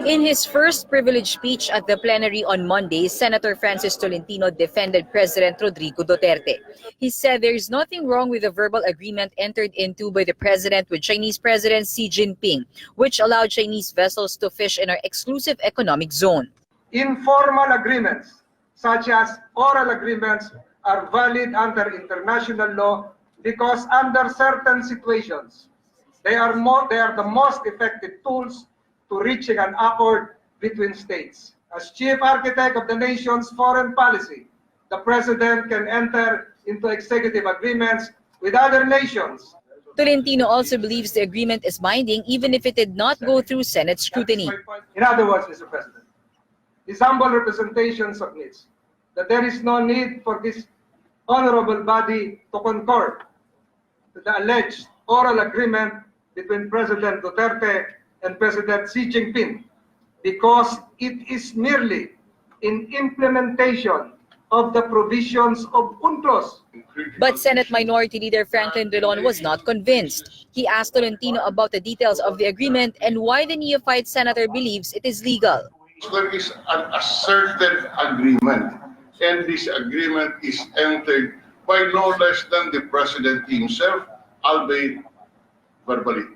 In his first privileged speech at the plenary on Monday, Senator Francis Tolentino defended President Rodrigo Duterte. He said there is nothing wrong with the verbal agreement entered into by the president with Chinese President Xi Jinping, which allowed Chinese vessels to fish in our exclusive economic zone. Informal agreements, such as oral agreements, are valid under international law because under certain situations, they are the most effective tools to reaching an accord between states. As chief architect of the nation's foreign policy, the president can enter into executive agreements with other nations. Tolentino also believes the agreement is binding even if it did not go through Senate scrutiny. In other words, Mr. President, this humble representation submits that there is no need for this honorable body to concord to the alleged oral agreement between President Duterte and President Xi Jinping because it is merely in implementation of the provisions of UNCLOS. But Senate Minority Leader Franklin Drilon was not convinced. He asked Tolentino about the details of the agreement and why the Neophyte senator believes it is legal. There is a certain agreement, and this agreement is entered by no less than the president himself, albeit verbally.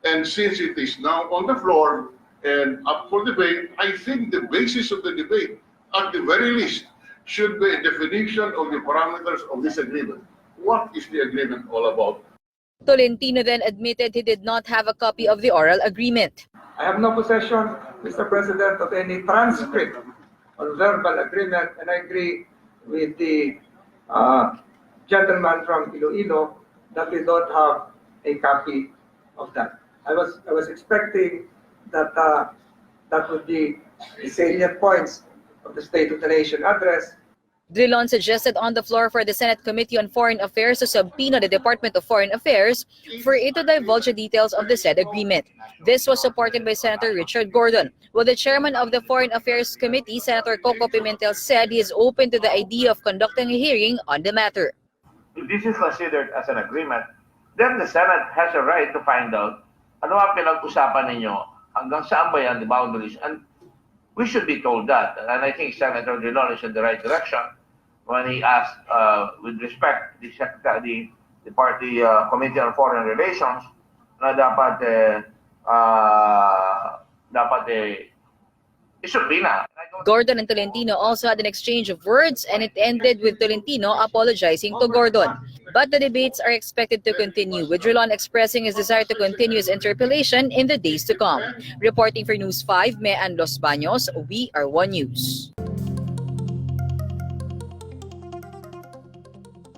And since it is now on the floor and up for debate, I think the basis of the debate, at the very least, should be a definition of the parameters of this agreement. What is the agreement all about? Tolentino then admitted he did not have a copy of the oral agreement. I have no possession, Mr. President, of any transcript or verbal agreement, and I agree with the gentleman from Iloilo that we don't have a copy of that. I was expecting that that would be the salient points of the State of the Nation address. Drilon suggested on the floor for the Senate Committee on Foreign Affairs to subpoena the Department of Foreign Affairs for it to divulge the details of the said agreement. This was supported by Senator Richard Gordon, while the chairman of the Foreign Affairs Committee, Senator Coco Pimentel, said he is open to the idea of conducting a hearing on the matter. If this is considered as an agreement, then the Senate has a right to find out ano ang pinag-usapan ninyo, hanggang saan ba yan, the boundaries, and we should be told that. And I think Senator Drilon is in the right direction when he asked, with respect, the party Committee on Foreign Relations, na dapat isubina. Gordon and Tolentino also had an exchange of words, and it ended with Tolentino apologizing to Gordon. But the debates are expected to continue, with Drilon expressing his desire to continue his interpellation in the days to come. Reporting for News 5, Mean Los Baños, We Are One News.